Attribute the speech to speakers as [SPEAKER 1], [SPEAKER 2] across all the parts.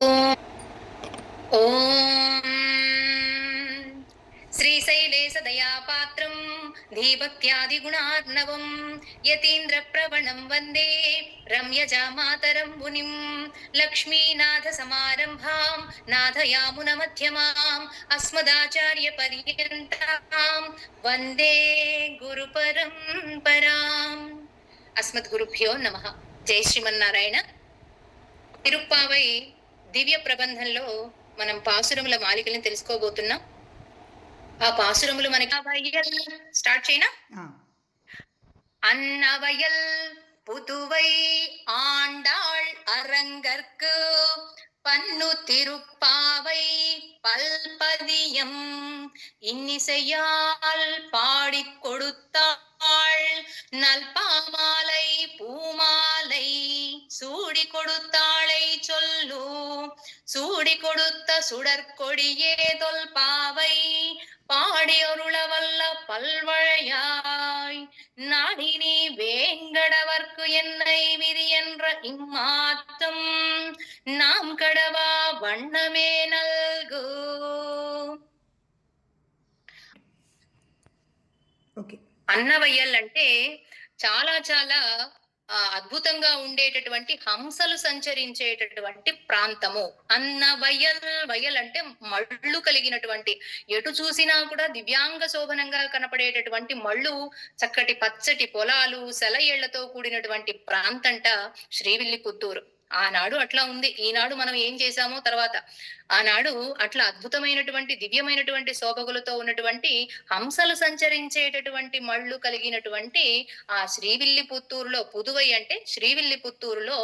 [SPEAKER 1] ఓం శ్రీశైలేశదయాపాత్రం ధీభక్త్యాదిగుణార్ణవం యతీంద్రప్రవణం వందే రమ్యజామాతరం మునిం లక్ష్మీనాథసమారంభాం నాథయామునమధ్యమాం అస్మదాచార్యపర్యంతాం వందే గురుపరంపరాం. అస్మద్గురుభ్యో నమః. జై శ్రీమన్నారాయణ. తిరుప్పావై దివ్య ప్రబంధంలో మనం పాసురముల మాలికల్ని తెలుసుకోబోతున్నాం. ఆ పాసురములు మనకి స్టార్ట్ చేయనా? అన్నవయల్ புதுவை ஆண்டாள் அரங்கற்கு பன்னு திருப்பாவை பல்பதியம் இன்னிசையால் பாடிக் கொடுத்தாள் நல்பாமாலை பூமாலை சூடி கொடுத்தாளை சொல்லு சூடி கொடுத்த சுடற்கொடியே தொல்பாவை பாடியொருளவல்ல பல்வழையாய் நாடினி வேங்கடவர்க்கு என்னை விதி என்ற இம்மாத்தம் நாம் கடவா வண்ணமே நல்கு. అన్నవయ్యల్ అంటే చాలా చాలా అద్భుతంగా ఉండేటటువంటి హంసలు సంచరించేటటువంటి ప్రాంతము. అన్నవయల్, వయల్ అంటే మళ్ళు కలిగినటువంటి, ఎటు చూసినా కూడా దివ్యాంగ శోభనంగా కనపడేటటువంటి మళ్ళు, చక్కటి పచ్చటి పొలాలు, సెలయేళ్లతో కూడినటువంటి ప్రాంతంట శ్రీవిల్లిపుత్తూరు. ఆనాడు అట్లా ఉంది. ఈనాడు మనం ఏం చేశామో తర్వాత. ఆనాడు అట్లా అద్భుతమైనటువంటి దివ్యమైనటువంటి శోభగులతో ఉన్నటువంటి హంసలు సంచరించేటటువంటి మళ్ళు కలిగినటువంటి ఆ శ్రీవిల్లిపుత్తూరులో, పుదువై అంటే శ్రీవిల్లిపుత్తూరులో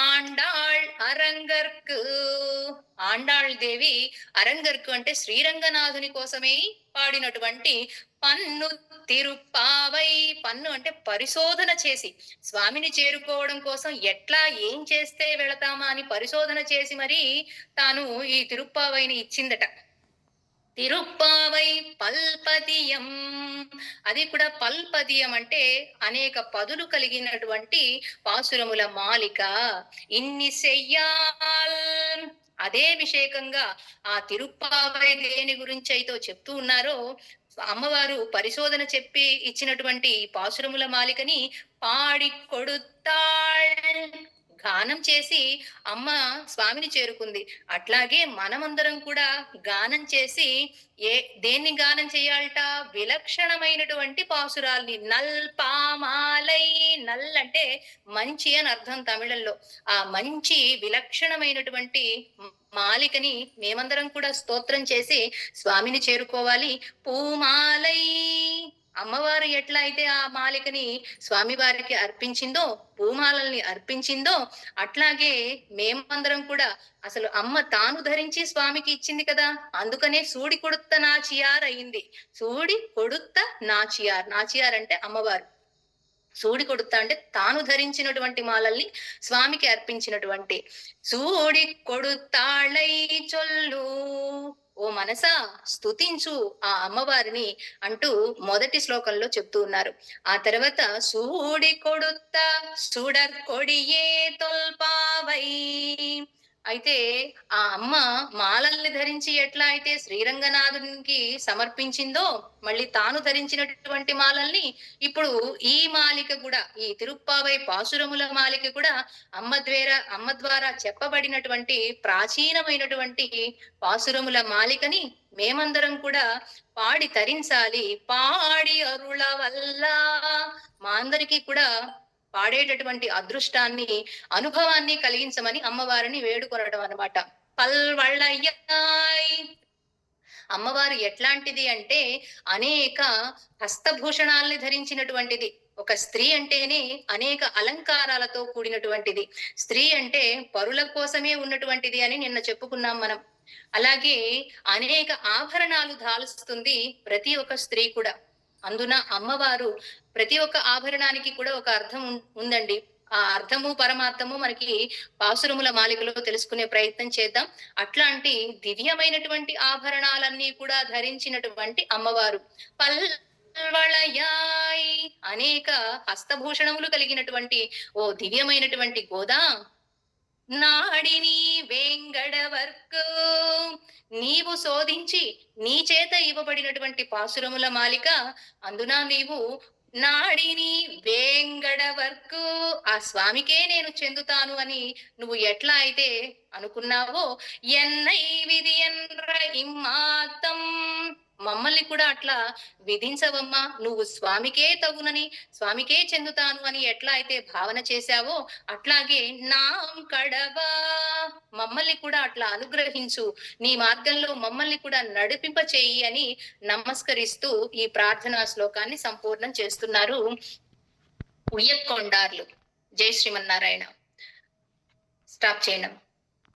[SPEAKER 1] ఆండాళ్ అరంగర్క్, ఆండాళ్ దేవి అరంగర్క్ అంటే శ్రీరంగనాథుని కోసమే పాడినటువంటి పన్ను తిరుప్పావై. పన్ను అంటే పరిశోధన చేసి, స్వామిని చేరుకోవడం కోసం ఎట్లా ఏం చేస్తే వెళతామా అని పరిశోధన చేసి మరి తాను ఈ తిరుప్పావైని ఇచ్చిందట. తిరుప్పావై పల్పదియం, అది కూడా పల్పదియం అంటే అనేక పదులు కలిగినటువంటి పాసురముల మాలిక. ఇన్ని చెయ్యాల్, అదే విషేకంగా ఆ తిరుప్పావై దేని గురించి అయితే చెప్తూ ఉన్నారో, అమ్మవారు పరిశోధన చెప్పి ఇచ్చినటువంటి పాసురముల మాలికని పాడి కొడుతాళ్, గానం చేసి అమ్మ స్వామిని చేరుకుంది. అట్లాగే మనమందరం కూడా గానం చేసి దేన్ని గానం చేయాలట? విలక్షణమైనటువంటి పాసురాల్ని. నల్ పామాలై, నల్ అంటే మంచి అని అర్థం తమిళంలో. ఆ మంచి విలక్షణమైనటువంటి మాలికని మేమందరం కూడా స్తోత్రం చేసి స్వామిని చేరుకోవాలి. పూమాలై, అమ్మవారు ఎట్లా అయితే ఆ మాలికని స్వామివారికి అర్పించిందో, పూమాలల్ని అర్పించిందో, అట్లాగే మేమందరం కూడా అసలు అమ్మ తాను ధరించి స్వామికి ఇచ్చింది కదా, అందుకనే సూడి కొడుత్త నాచియార్ అయింది. సూడి కొడుత్త నాచియార్, నాచియార్ అంటే అమ్మవారు, సూడి కొడుత్త అంటే తాను ధరించినటువంటి మాలల్ని స్వామికి అర్పించినటువంటి. సూడి కొడుతాళై చొల్లు, ఓ మనసా స్తుతించు ఆ అమ్మవారిని అంటూ మొదటి శ్లోకంలో చెప్తూ ఉన్నారు. ఆ తర్వాత సూడి కొడుత్త సుడర్ కొడియే తొల్పావై, అయితే ఆ అమ్మ మాలల్ని ధరించి ఎట్లా అయితే శ్రీరంగనాథునికి సమర్పించిందో, మళ్ళీ తాను ధరించినటువంటి మాలల్ని ఇప్పుడు ఈ మాలిక కూడా, ఈ తిరుప్పావై పాసురముల మాలిక కూడా అమ్మ ద్వారా చెప్పబడినటువంటి ప్రాచీనమైనటువంటి పాసురముల మాలికని మేమందరం కూడా పాడి తరించాలి. పాడి అరుళ వల్ల, మా అందరికీ కూడా పాడేటటువంటి అదృష్టాన్ని, అనుభవాన్ని కలిగించమని అమ్మవారిని వేడుకొనడం అన్నమాట. పల్వళ్ళయ్యాయ్, అమ్మవారు ఎట్లాంటిది అంటే అనేక హస్తభూషణాల్ని ధరించినటువంటిది. ఒక స్త్రీ అంటేనే అనేక అలంకారాలతో కూడినటువంటిది. స్త్రీ అంటే పరుల కోసమే ఉన్నటువంటిది అని నిన్న చెప్పుకున్నాం మనం. అలాగే అనేక ఆభరణాలు ధాలుస్తుంది ప్రతి ఒక్క స్త్రీ కూడా. అందున అమ్మవారు ప్రతి ఒక్క ఆభరణానికి కూడా ఒక అర్థం ఉందండి. ఆ అర్థము పరమార్థము మనకి పాసురముల మాలికలో తెలుసుకునే ప్రయత్నం చేద్దాం. అట్లాంటి దివ్యమైనటువంటి ఆభరణాలన్నీ కూడా ధరించినటువంటి అమ్మవారు. పల్వళయాయ్, అనేక హస్తభూషణములు కలిగినటువంటి ఓ దివ్యమైనటువంటి గోదా, నాడిని వేంగడవర్కు నీవు శోధించి నీ చేత ఇవ్వబడినటువంటి పాసురముల మాలిక అందున నీవు నాడిని వేంగడవర్కు ఆ స్వామికే నేను చెందుతాను అని నువ్వు ఎట్లా అయితే అనుకున్నావో ఎన్నై విధి ఎన్ర ఇమ్మాత్తం మమ్మల్ని కూడా అట్లా విధించవమ్మా నువ్వు స్వామికే తగునని స్వామికే చెందుతాను అని ఎట్లా అయితే భావన చేశావో అట్లాగే నాం కడవా మమ్మల్ని కూడా అట్లా అనుగ్రహించు నీ మార్గంలో మమ్మల్ని కూడా నడిపింప చేయి అని నమస్కరిస్తూ ఈ ప్రార్థనా శ్లోకాన్ని సంపూర్ణం చేస్తున్నారు ఉయ్యకొండార్లు. జై శ్రీమన్నారాయణ. స్టాప్ చేయడం.